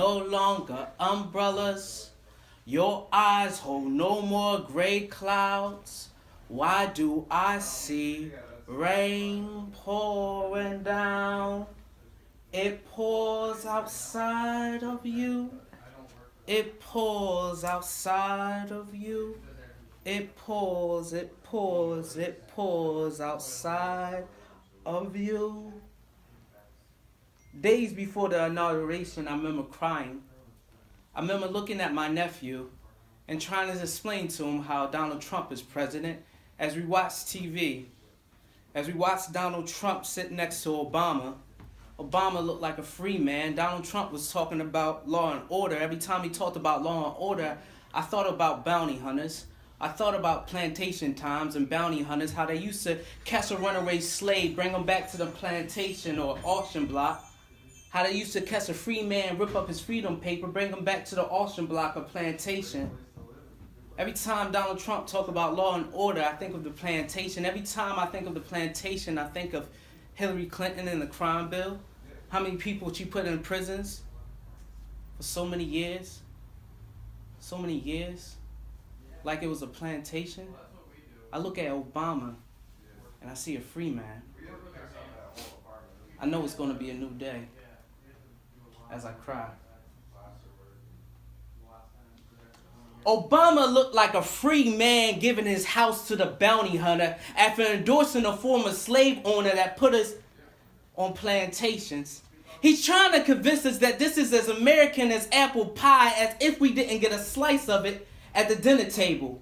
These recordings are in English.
no longer umbrellas. Your eyes hold no more gray clouds. Why do I see rain pouring down? It pours outside of you. It pours outside of you. It pours, it pours, it pours outside of you. Days before the inauguration, I remember crying. I remember looking at my nephew and trying to explain to him how Donald Trump is president as we watched TV. As we watched Donald Trump sit next to Obama. Obama looked like a free man. Donald Trump was talking about law and order. Every time he talked about law and order, I thought about bounty hunters. I thought about plantation times and bounty hunters, how they used to catch a runaway slave, bring him back to the plantation or auction block. How they used to catch a free man, rip up his freedom paper, bring him back to the auction block or plantation. Every time Donald Trump talks about law and order, I think of the plantation. Every time I think of the plantation, I think of Hillary Clinton and the crime bill. How many people she put in prisons for so many years. So many years. Like it was a plantation. I look at Obama and I see a free man. I know it's going to be a new day as I cry. Obama looked like a free man giving his house to the bounty hunter after endorsing a former slave owner that put us on plantations. He's trying to convince us that this is as American as apple pie, as if we didn't get a slice of it at the dinner table.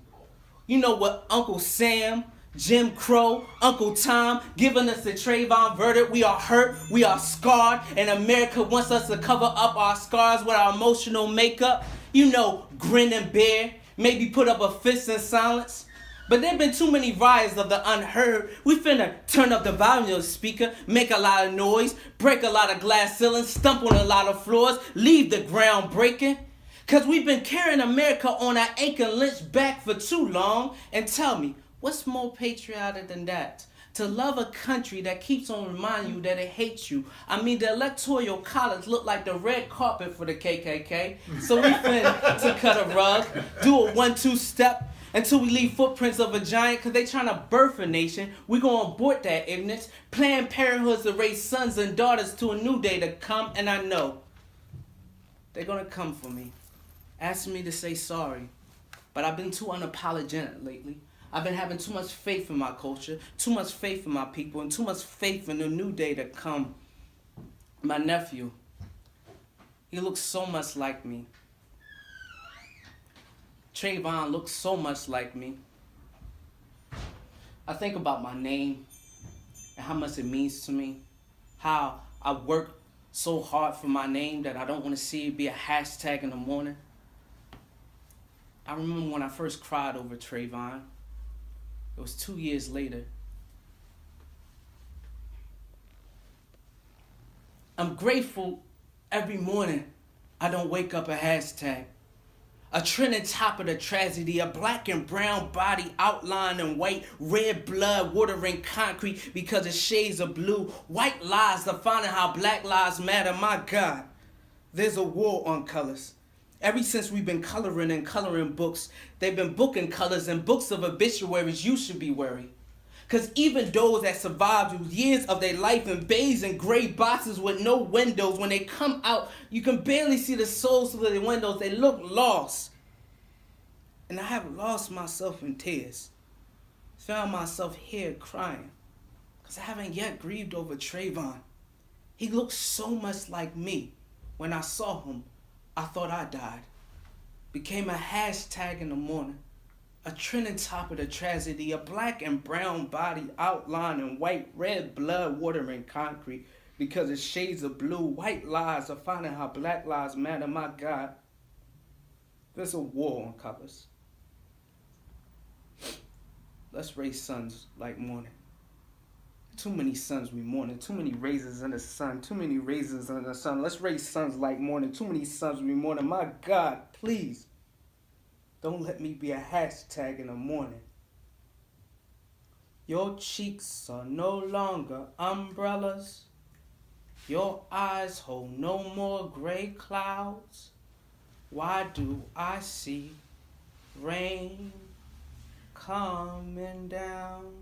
You know what Uncle Sam, Jim Crow, Uncle Tom giving us the Trayvon verdict. We are hurt, we are scarred, and America wants us to cover up our scars with our emotional makeup. You know, grin and bear, maybe put up a fist in silence. But there been too many riots of the unheard. We finna turn up the volume of the speaker, make a lot of noise, break a lot of glass ceilings, stump on a lot of floors, leave the ground breaking. Cause we've been carrying America on our Aiken Lynch back for too long. And tell me, what's more patriotic than that? To love a country that keeps on reminding you that it hates you. I mean, the Electoral College looked like the red carpet for the KKK. So we finna to cut a rug, do a 1-2 step, until we leave footprints of a giant, because they trying to birth a nation. We gonna abort that ignorance. Planned Parenthood to raise sons and daughters to a new day to come, and I know they're gonna come for me, asking me to say sorry. But I've been too unapologetic lately. I've been having too much faith in my culture, too much faith in my people, and too much faith in the new day to come. My nephew, he looks so much like me. Trayvon looks so much like me. I think about my name and how much it means to me. How I work so hard for my name that I don't want to see it be a hashtag in the morning. I remember when I first cried over Trayvon. It was 2 years later. I'm grateful every morning I don't wake up a hashtag. A trending top of the tragedy, a black and brown body outlined in white, red blood watering concrete because of shades of blue. White lies defining how black lives matter. My God, there's a war on colors. Ever since we've been coloring and coloring books, they've been booking colors and books of obituaries. You should be worried. Because even those that survived years of their life in beige and gray boxes with no windows, when they come out, you can barely see the souls through the windows. They look lost. And I have lost myself in tears. Found myself here crying. Because I haven't yet grieved over Trayvon. He looked so much like me. When I saw him, I thought I died. Became a hashtag in the morning. A trending top of the tragedy, a black and brown body outlined in white, red blood watering concrete because of shades of blue. White lies are finding how black lives matter. My God, there's a war on colors. Let's raise sons like morning. Too many sons we mourning, too many raisins in the sun, too many raisins in the sun. Let's raise sons like morning, too many sons we mourning. My God, please. Don't let me be a hashtag in the morning. Your cheeks are no longer umbrellas. Your eyes hold no more gray clouds. Why do I see rain coming down?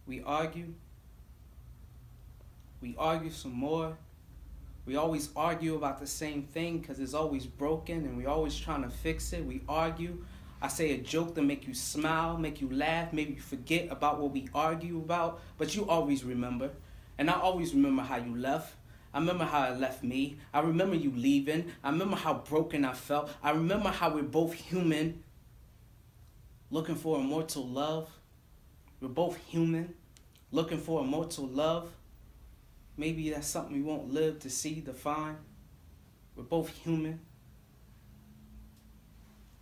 We argue some more. We always argue about the same thing because it's always broken and we're always trying to fix it. We argue. I say a joke to make you smile, make you laugh, maybe you forget about what we argue about, but you always remember. And I always remember how you left. I remember how it left me. I remember you leaving. I remember how broken I felt. I remember how we're both human, looking for immortal love. We're both human, looking for immortal love. Maybe that's something we won't live to see, to find. We're both human.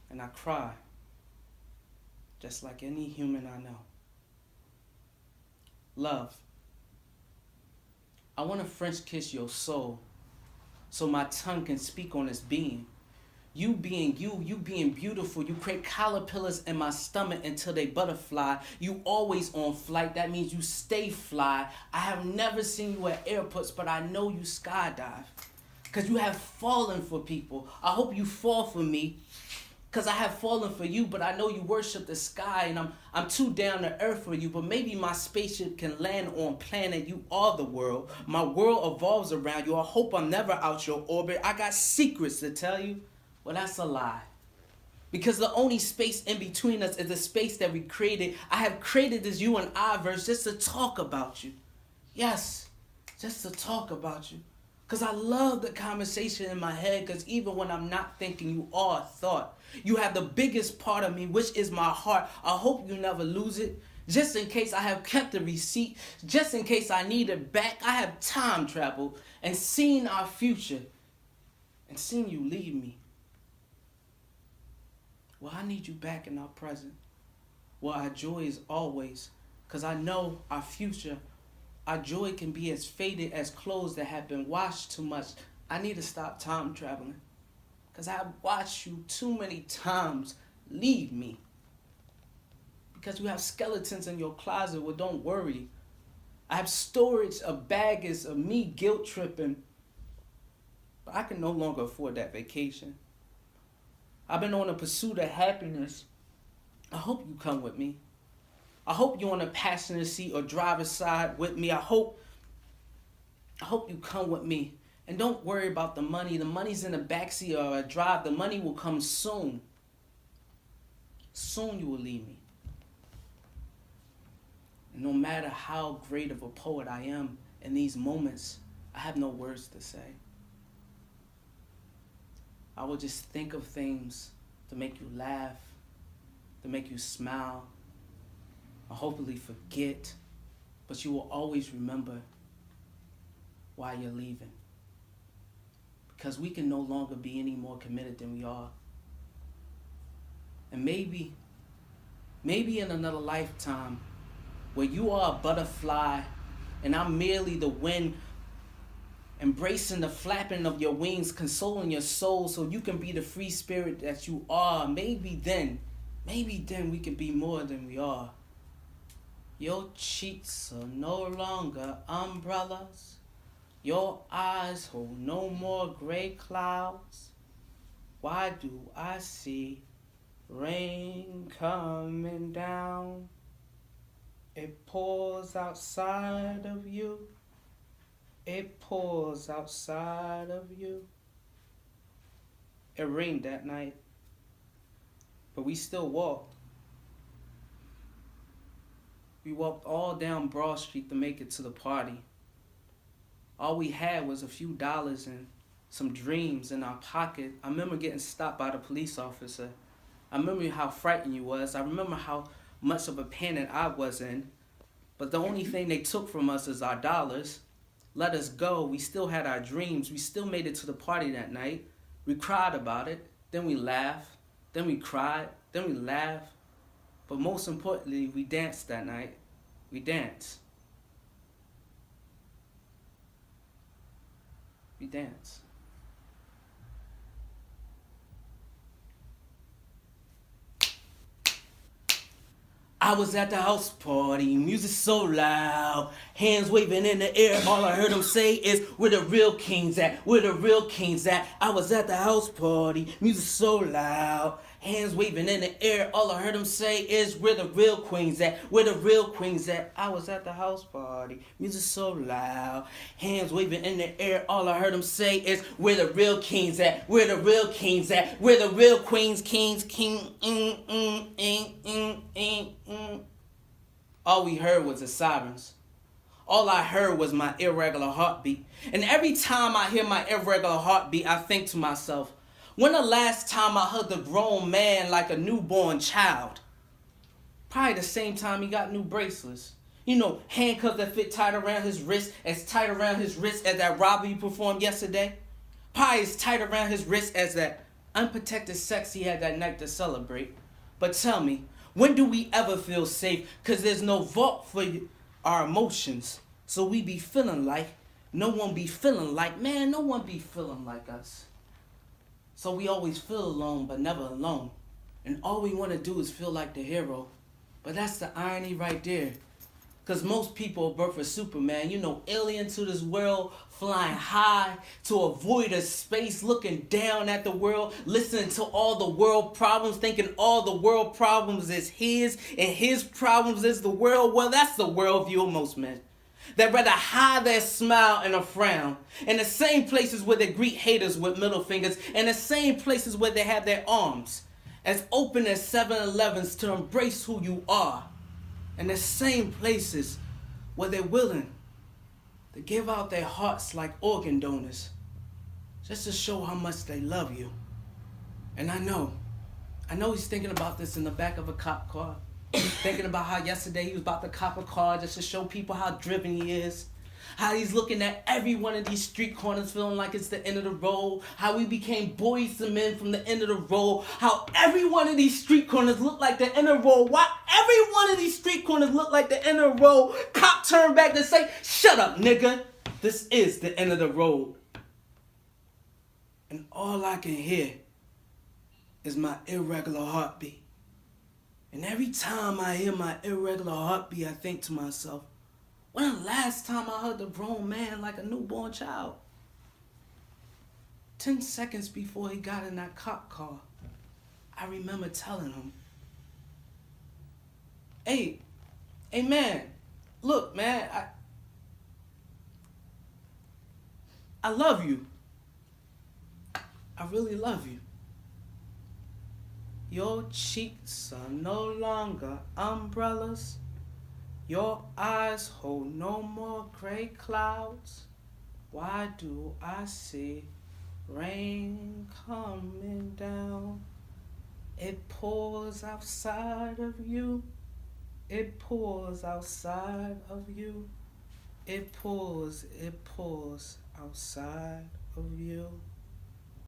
And I cry, just like any human I know. Love. I want to French kiss your soul so my tongue can speak on its being. You being you, you being beautiful. You create caterpillars in my stomach until they butterfly. You always on flight. That means you stay fly. I have never seen you at airports, but I know you skydive. Because you have fallen for people. I hope you fall for me. Because I have fallen for you, but I know you worship the sky, and I'm too down to earth for you. But maybe my spaceship can land on planet. You are the world. My world evolves around you. I hope I'm never out your orbit. I got secrets to tell you. Well, that's a lie. Because the only space in between us is the space that we created. I have created this you and I verse just to talk about you. Yes, just to talk about you. Because I love the conversation in my head, because even when I'm not thinking, you are a thought. You have the biggest part of me, which is my heart. I hope you never lose it. Just in case I have kept the receipt, just in case I need it back, I have time traveled and seen our future and seen you leave me. Well, I need you back in our present. Well, our joy is always, because I know our future. Our joy can be as faded as clothes that have been washed too much. I need to stop time traveling. Because I've watched you too many times leave me. Because you have skeletons in your closet. Well, don't worry. I have storage of baggage of me guilt tripping. But I can no longer afford that vacation. I've been on a pursuit of happiness. I hope you come with me. I hope you're on the passenger seat or driver's side with me. I hope you come with me. And don't worry about the money. The money's in the backseat or a drive. The money will come soon. Soon you will leave me. And no matter how great of a poet I am in these moments, I have no words to say. I will just think of things to make you laugh, to make you smile, or hopefully forget, but you will always remember why you're leaving. Because we can no longer be any more committed than we are. And maybe in another lifetime, where you are a butterfly and I'm merely the wind, embracing the flapping of your wings, consoling your soul so you can be the free spirit that you are. Maybe then we can be more than we are. Your cheeks are no longer umbrellas. Your eyes hold no more gray clouds. Why do I see rain coming down? It pours outside of you. It pours outside of you. It rained that night, but we still walked. We walked all down Broad Street to make it to the party. All we had was a few dollars and some dreams in our pocket. I remember getting stopped by the police officer. I remember how frightened you was. I remember how much of a panic I was in. But the only thing they took from us is our dollars. Let us go. We still had our dreams. We still made it to the party that night. We cried about it. Then we laughed. Then we cried. Then we laughed. But most importantly, we danced that night. We danced. We danced. I was at the house party, music so loud, hands waving in the air. All I heard them say is, where the real kings at? Where the real kings at? I was at the house party, music so loud, hands waving in the air. All I heard them say is, where the real queens at? Where the real queens at? I was at the house party, music so loud, hands waving in the air. All I heard them say is, where the real kings at? Where the real kings at? Where the real queens, kings, king. All we heard was the sirens. All I heard was my irregular heartbeat. And every time I hear my irregular heartbeat, I think to myself, when the last time I hugged a grown man like a newborn child? Probably the same time he got new bracelets. You know, handcuffs that fit tight around his wrist, as tight around his wrist as that robbery he performed yesterday. Probably as tight around his wrist as that unprotected sex he had that night to celebrate. But tell me, when do we ever feel safe? Because there's no vault for our emotions. So we be feeling like, no one be feeling like, man, no one be feeling like us. So we always feel alone, but never alone. And all we want to do is feel like the hero. But that's the irony right there. Because most people are birthed for Superman. You know, alien to this world, flying high to avoid a space, looking down at the world, listening to all the world problems, thinking all the world problems is his, and his problems is the world. Well, that's the worldview of most men. That rather hide their smile and a frown. In the same places where they greet haters with middle fingers, and the same places where they have their arms as open as 7-Elevens to embrace who you are. And the same places where they're willing to give out their hearts like organ donors just to show how much they love you. And I know he's thinking about this in the back of a cop car. Thinking about how yesterday he was about to cop a car just to show people how driven he is. How he's looking at every one of these street corners feeling like it's the end of the road. How we became boys to men from the end of the road. How every one of these street corners look like the end of the road. Why every one of these street corners look like the end of the road? Cop turned back to say, shut up, nigga. This is the end of the road. And all I can hear is my irregular heartbeat. And every time I hear my irregular heartbeat, I think to myself, when the last time I hugged a grown man like a newborn child? 10 seconds before he got in that cop car, I remember telling him, hey man, look, man, I love you. I really love you. Your cheeks are no longer umbrellas. Your eyes hold no more gray clouds. Why do I see rain coming down? It pours outside of you. It pours outside of you. It pours outside of you.